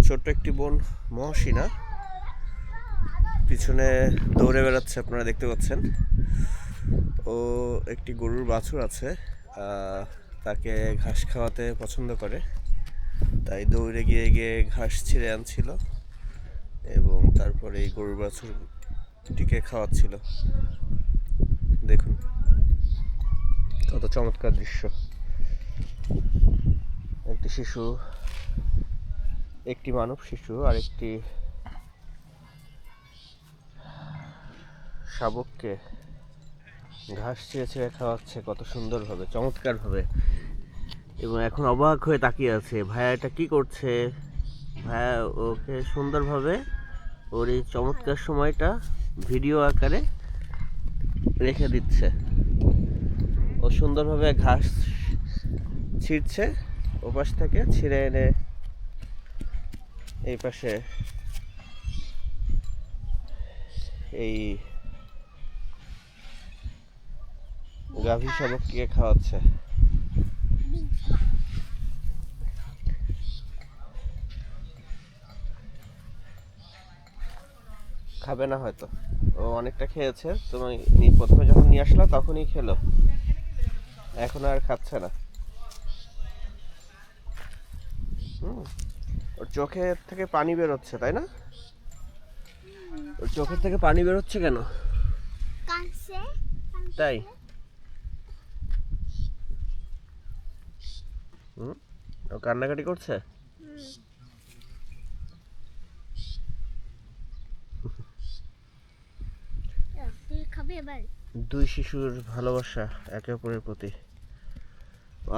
ছোট্ট একটি বোন মহসিনা পিছনে দৌড়ে বেড়াচ্ছে, আপনারা দেখতে পাচ্ছেন। ও একটি গরুর বাছুর আছে, তাকে ঘাস খাওয়াতে পছন্দ করে, তাই দৌড়ে গিয়ে গিয়ে ঘাস ছিঁড়ে আনছিল এবং তারপরে এই গরুর বাছুরটিকে খাওয়াচ্ছিল। দেখুন কত চমৎকার দৃশ্য। একটি শিশু, একটি মানব শিশু আর একটি শাবককে ঘাস ছিঁড়ে ছিঁড়ে খাওয়াচ্ছে কত সুন্দরভাবে, চমৎকারভাবে। এবং এখন অবাক হয়ে তাকিয়ে আছে, ভাইয়া এটা কি করছে। ভাইয়া ওকে সুন্দরভাবে ওর এই চমৎকার সময়টা ভিডিও আকারে রেখে দিচ্ছে। ও সুন্দরভাবে ঘাস ছিঁড়ছে, ওপাশ থেকে ছিঁড়ে এনে এই পাশে এই গাভী শাবককে খাওয়াচ্ছে। খাবে না হয়তো, ও অনেকটা খেয়েছে। তুমি প্রথমে যখন নিয়ে আসলা তখনই খেলো, এখন আর খাচ্ছে না। ওর চোখের থেকে পানি বেরোচ্ছে, তাই না? ওর চোখের থেকে পানি বেরোচ্ছে কেন? তাই ও কান্নাকাটি করছে। দুই শিশুর ভালোবাসা একে অপরের প্রতি।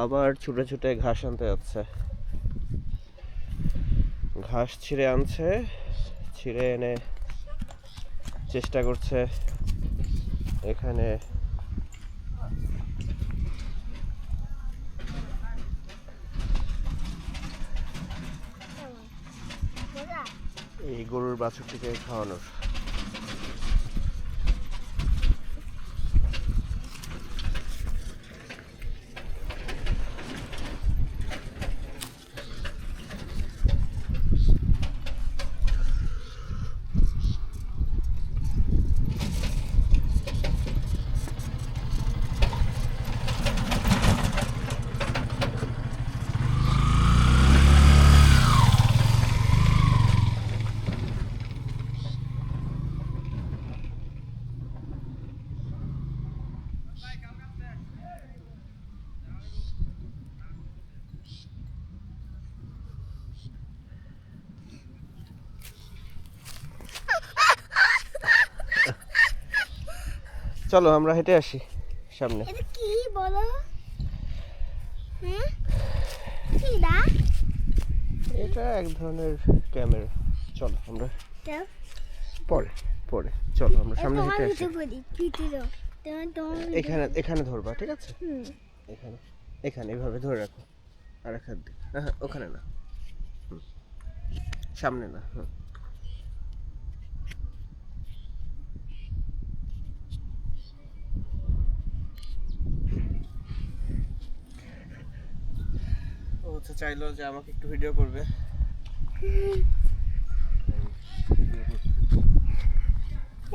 আবার ছুটে ছুটে ঘাস আনতে যাচ্ছে, ঘাস ছিঁড়ে আনছে, ছিঁড়ে এনে চেষ্টা করছে এখানে এই গরুর বাছুরটিকে খাওয়ানোর। চলো আমরা হেঁটে আসি সামনে। এটা কি বলো? এটা এক ধরনের ক্যামেরা। চলো আমরা পরে পরে চলো আমরা সামনে হেঁটে আসি। এখানে এখানে ধরবা, ঠিক আছে? এখানে এখানে এভাবে ধরে রাখো, আর এক হাত দিয়ে। হ্যাঁ ওখানে না, সামনে না। ও হচ্ছে চাইলো যে আমাকে একটু ভিডিও করবে।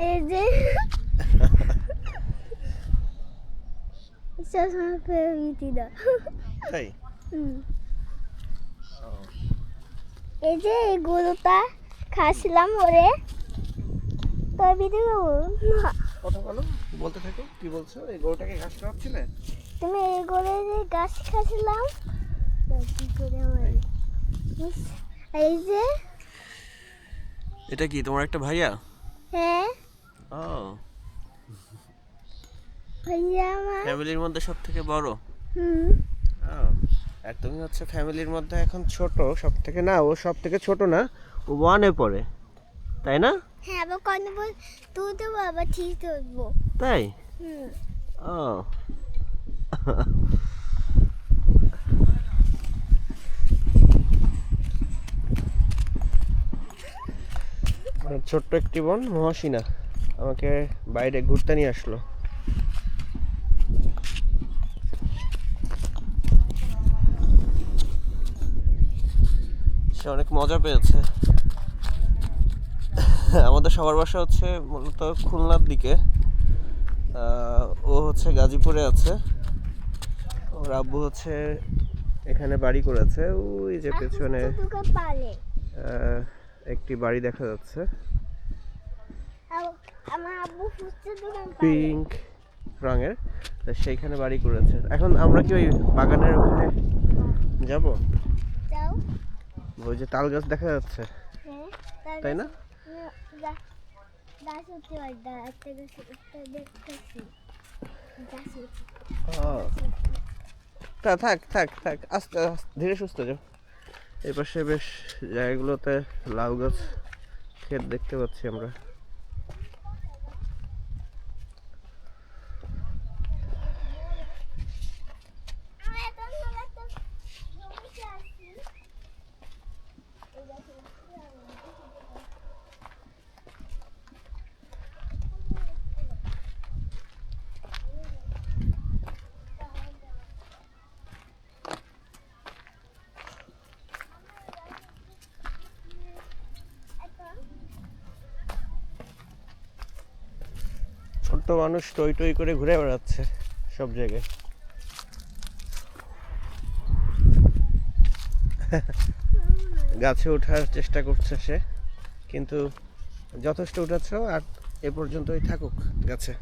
এই যে তাই এই যে এই গরুটা খাচ্ছিলাম ওরে, তো ভিডিও কথা বলো, বলতে থাকো। কি বলছো? এই গরুটাকে ঘাস খাওয়াচ্ছিলে তুমি? এই গরুর যে গাছ খাচ্ছিলাম, এই যে এটা কি তোমার একটা ভাইয়া? হ্যাঁ ও ভাইয়া আমার। ফ্যামিলির মধ্যে সব থেকে বড়। আর তুমি হচ্ছে ফ্যামিলির মধ্যে এখন ছোট সব থেকে। না, ও সব থেকে ছোট না, ও 1-এ পড়ে, তাই না? হ্যাঁ, আবার কত বল তুই তো বাবা ঠিক করবো। তাই ও ছোট্ট একটি বোন মহসিনা আমাকে বাইরে ঘুরতে নিয়ে আসলো। সে অনেক মজা পেয়েছে। আমাদের সবার বাসা হচ্ছে মূলত খুলনার দিকে, ও হচ্ছে গাজীপুরে আছে। ওর আব্বু হচ্ছে এখানে বাড়ি করেছে। ওই যে পেছনে একটি বাড়ি দেখা যাচ্ছে, আমার আব্বু ফুচকা দোকান পিঙ্ক রঙের। তো সেইখানে বাড়ি করেছে। এখন আমরা কি ওই বাগানের ওখানে যাব? যাও। ওই যে তাল গাছ দেখা যাচ্ছে, হ্যাঁ, তাই না? গাছ উঠতে হয়, একটা গাছ একটা দেখতেছি। গাছ উঠতে। থাক থাক থাক, আস্তে আস্তে ধীরে সুস্থে যাও। এই পাশে বেশ জায়গাগুলোতে লাউ গাছ ক্ষেত দেখতে পাচ্ছি আমরা। আমি এখন একটা জমিতে আছি। এই গাছে ছোট্ট মানুষ টই টই করে ঘুরে বেড়াচ্ছে সব জায়গায়। গাছে ওঠার চেষ্টা করছে সে, কিন্তু যথেষ্ট উঠেছে, আর এ পর্যন্তই থাকুক গাছে।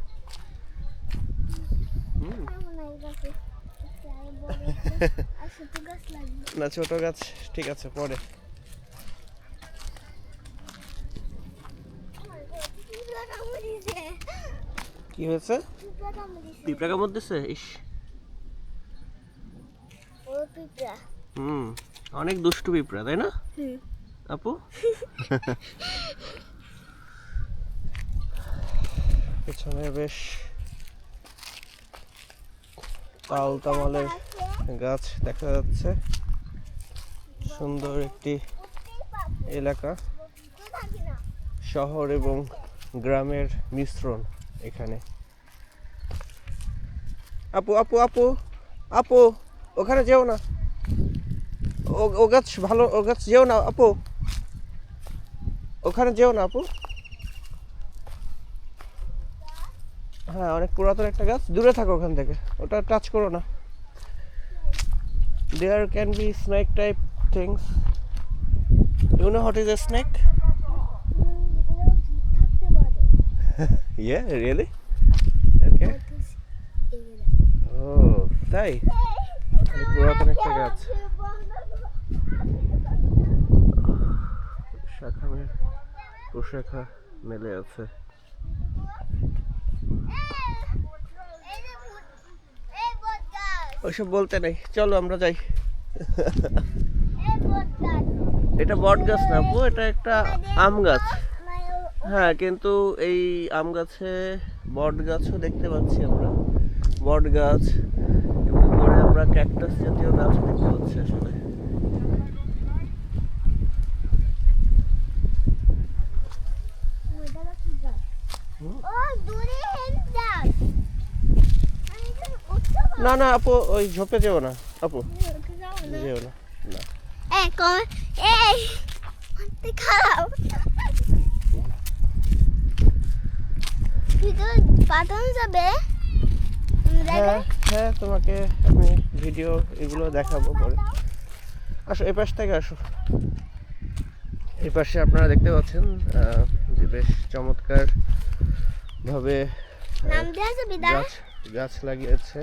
না, ছোট গাছ ঠিক আছে, পরে। কি হয়েছে? পিঁপড়া কামড় দিছে? ইস, অনেক দুষ্টু পিঁপড়া, তাই না আপু? পেছনে বেশ তাল তামালের গাছ দেখা যাচ্ছে। সুন্দর একটি এলাকা, শহর এবং গ্রামের মিশ্রণ এখানে। আপু আপু আপু আপু, ওখানে যেও না, ও গাছ ভালো, ও গাছ যেও না আপু, ওখানে যেও না আপু। হ্যাঁ, অনেক পুরাতন একটা গাছ, দূরে থাকো ওখান থেকে, ওটা টাচ করো না। There can be snake type things. You know what is a snake? Yeah, really? Okay. Oh, তাই? অনেক পুরাতন একটা গাছ। শাখা প্রশাখা মেলে আছে। ওইসব বলতে নেই, চলো আমরা যাই। এটা বট গাছ না আপু, এটা একটা আম গাছ। হ্যাঁ, কিন্তু এই আম গাছে বট গাছও দেখতে পাচ্ছি আমরা, বট গাছ, এবং উপরে আমরা ক্যাকটাস জাতীয় গাছ দেখতে পাচ্ছি আসলে। না না আপু, ওই ঝোপে যেও না আপু, যেও না। না, খারাপ পাঠানো যাবে। হ্যাঁ হ্যাঁ, তোমাকে আমি ভিডিও এগুলো দেখাবো পরে। আসো, এই পাশ থেকে আসো। এই পাশে আপনারা দেখতে পাচ্ছেন যে বেশ চমৎকার ভাবে নাম দেওয়া যাবে দা? গাছ লাগিয়েছে।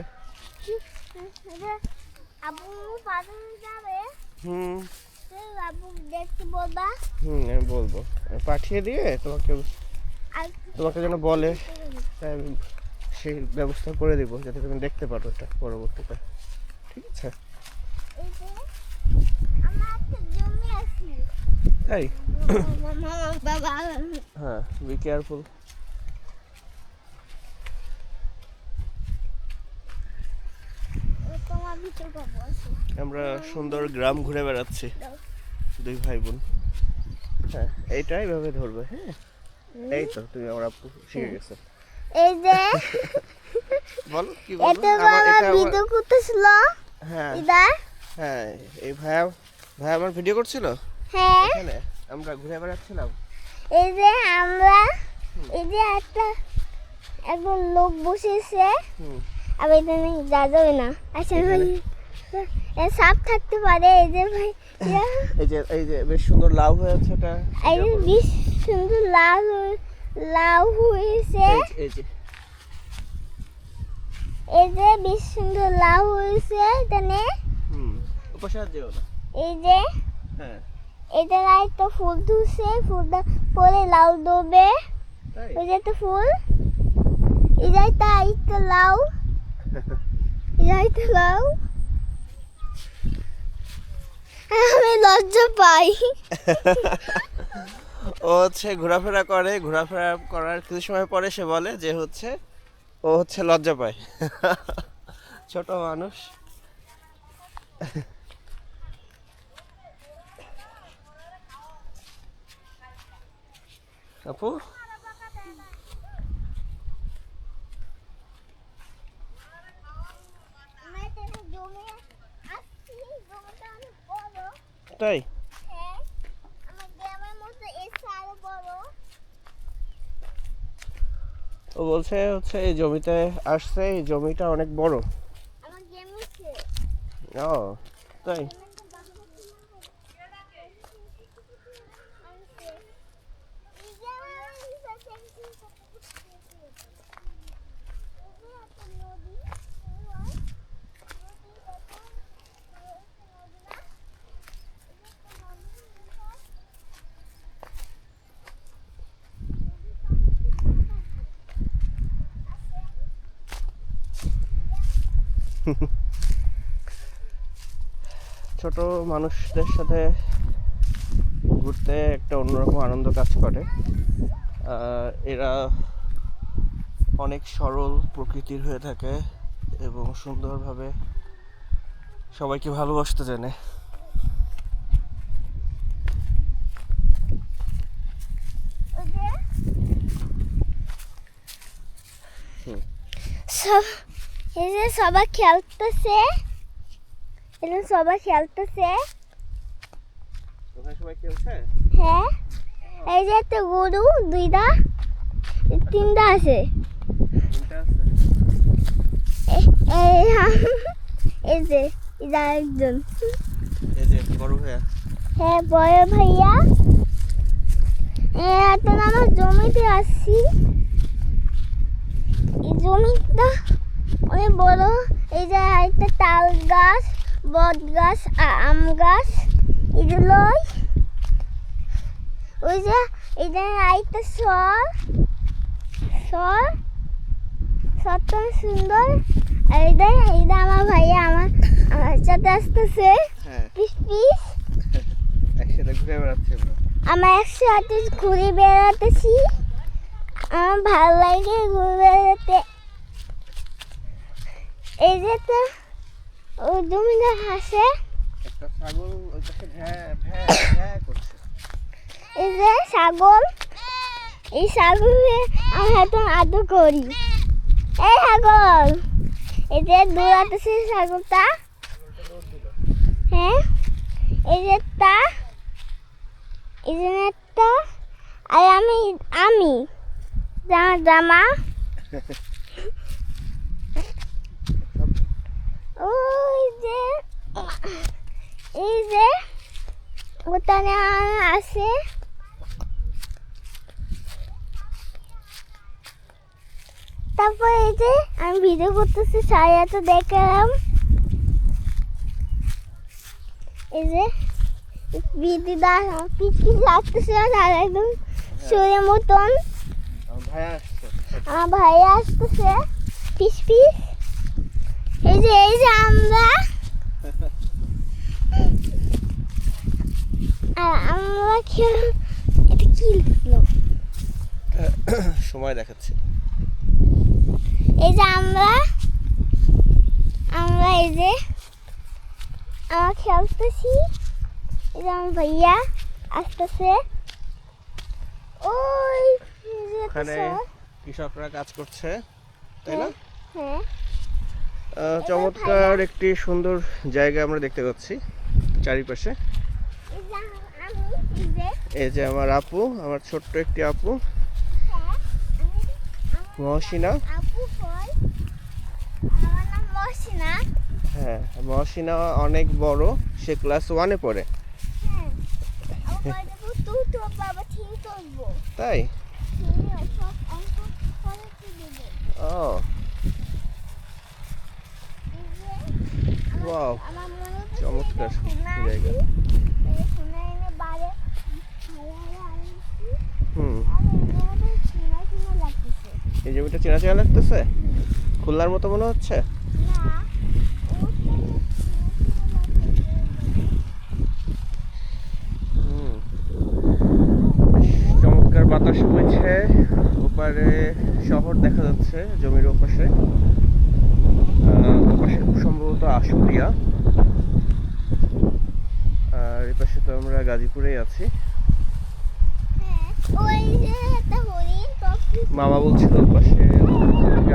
আপু পাঠানো যাবে? হুম আপু দেখতে বলবা? আমি বলবো, পাঠিয়ে দিয়ে তোমাকে যেন বলে, তাই আমি সেই ব্যবস্থা করে দিব যাতে তুমি দেখতে পারো এটা পরবর্তীতে। ঠিক আছে? তাই? হ্যাঁ, বি কেয়ারফুল। আমরা সুন্দর গ্রাম ঘুরে বেড়াচ্ছি দুই ভাই বোন। হ্যাঁ, এইটাই ভাবে ধরবে। হ্যাঁ, এই তো তুমি আমার আপু শিখে গেছো। এই যে বলো কি বলবো? এটা ভিডিও করতেছিল। হ্যাঁ ইদা, হ্যাঁ, এই ভাই আমার ভিডিও করছিল। হ্যাঁ এখানে আমরা ঘুরে বেড়াচ্ছিলাম। এই যে আমরা এই যে একজন লোক বসেছে হুম। আর এখানে যা যাবে না আচ্ছা ভাই সাপ থাকতে পারে এই যে ভাই এই যে বেশ সুন্দর লাউ হয়েছে এটা। এই যে বেশ সুন্দর লাউ হয়েছে এই যে এই যে বেশ সুন্দর লাউ হয়েছে এখানে উপসার যেও না। এই যে হ্যাঁ এটা একটা ফুল ধুছে ফুলটা পরে লাউ দেবে তাই ওই যে একটা ফুল এই যে একটা লাউ এই যে একটা লাউ আমি লজ্জা পাই ও হচ্ছে ঘোরাফেরা করে, ঘোরাফেরা করার কিছু সময় পরে সে বলে যে হচ্ছে ও হচ্ছে লজ্জা পায়। ছোট মানুষ। আপু তাই ও বলছে হচ্ছে এই জমিতে আসছে, এই জমিটা অনেক বড়। ও তাই ছোট মানুষদের সাথে ঘুরতে একটা অন্যরকম আনন্দ কাজ করে। এরা অনেক সরল প্রকৃতির হয়ে থাকে এবং সুন্দরভাবে সবাইকে ভালোবাসতে জানে। এই যে সবাই খেলতেছে এখানে সবাই খেলতেছে ওখানে সবাই খেলছে। হ্যাঁ এই যে একটা গরু দুইটা তিনটা আছে তিনটা আছে। এই যে এটা একজন এই যে বড় ভাইয়া। হ্যাঁ বড় ভাইয়া এখন আমার জমিতে আসছি এই জমিটা অনেক বড় এই যে একটা তাল গাছ বট গাছ আম গাছ এগুলোই ওই যে এই যে একটা সরটা সুন্দর আর এইটা আমার ভাইয়া আমার সাথে আসতেছে হ্যাঁ পিস পিস একসাথে ঘুরে বেড়াচ্ছে আমরা। আমরা একসাথে ঘুরে বেড়াতেছি আমার ভালো লাগে ঘুরে বেড়াতে এই যে তো ওই জমিটা হাসে একটা ছাগল ওই পাশে ভ্যাঁ ভ্যাঁ ভ্যাঁ করছে। এই যে ছাগল এই ছাগলে আমি এখন আদর করি এই ছাগল এই যে দৌড়াতেছে ছাগলটা হ্যাঁ এই যে এই যে একটা আর আমি জামা ওই যে এই যে ওখানে আছে তারপর এই যে আমি ভিডিও করতেছি সারা তো দেখলাম এই যে ভিডিওটা পিচকি লাগতেছে আর একদম শরীরের মতন ভাইয়া আসছে। আমার ভাইয়া আসতেছে পিস পিস এই যে আমরা আর আমরা এটা কি লিখলো সময় দেখাচ্ছে। এই যে আমরা এই যে আমরা খেলতেছি এই যে আমার ভাইয়া আসতেছে ওই যে ওখানে একটা কৃষকরা কাজ করছে তাই না? হ্যাঁ চমৎকার একটি সুন্দর জায়গা আমরা দেখতে পাচ্ছি চারিপাশে। এই যে আমি এই যে এই যে আমার আপু, আমার ছোট্ট একটি আপু হ্যাঁ, মহসিনা। আপু কই? আমার নাম মহসিনা। হ্যাঁ, মহসিনা অনেক বড়, সে ক্লাস 1-এ পড়ে। হ্যাঁ, আমার বাবা তো বাবা ঠিক করবো। তাই? সব অঙ্ক করে দেবে। ও এই যে ওয়াও, আমার মনে হচ্ছে চমৎকার সোনা জায়গা। সোনা এনে বাড়ে হুম, সোনা সোনা লাগতেছে এই জমিটা চেনা চেনা লাগতেছে, খুলনার মতো মনে হচ্ছে। না হুম, বেশ চমৎকার বাতাস বইছে, ওপারে শহর দেখা যাচ্ছে জমির ওপাশে। ওপাশে খুব সম্ভবত আশুলিয়া, আর এপাশে তো আমরা গাজীপুরেই আছি। হ্যাঁ ওই যে একটা হরিণ টপি মামা বলছিল ওপাশে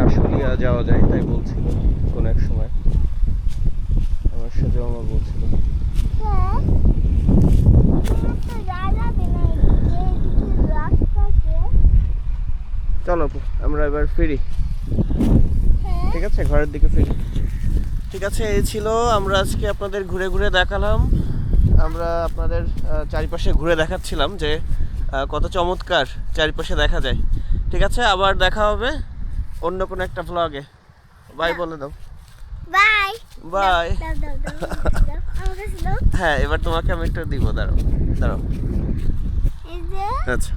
আশুলিয়া যাওয়া যায়, তাই বলছিল কোনো এক সময়, আমার সাথে মামা বলছিল। হ্যাঁ তো যাবে না এই রাস্তাতে চলো আপু, আমরা এবার ফিরি। হ্যাঁ ঠিক আছে, ঘরের দিকে ফিরি। ঠিক আছে, এই ছিল, আমরা আজকে আপনাদের ঘুরে ঘুরে দেখালাম। আমরা আপনাদের চারিপাশে ঘুরে দেখাচ্ছিলাম যে কত চমৎকার চারিপাশে দেখা যায়। ঠিক আছে, আবার দেখা হবে অন্য কোনো একটা ভ্লগে। বাই বলে দাও। Bye bye. দাও দাও দাও দাও আমার কাছে দাও হ্যাঁ, এবার তোমাকে আমি একটু দিব, দাঁড়াও দাঁড়াও। এই যে আচ্ছা।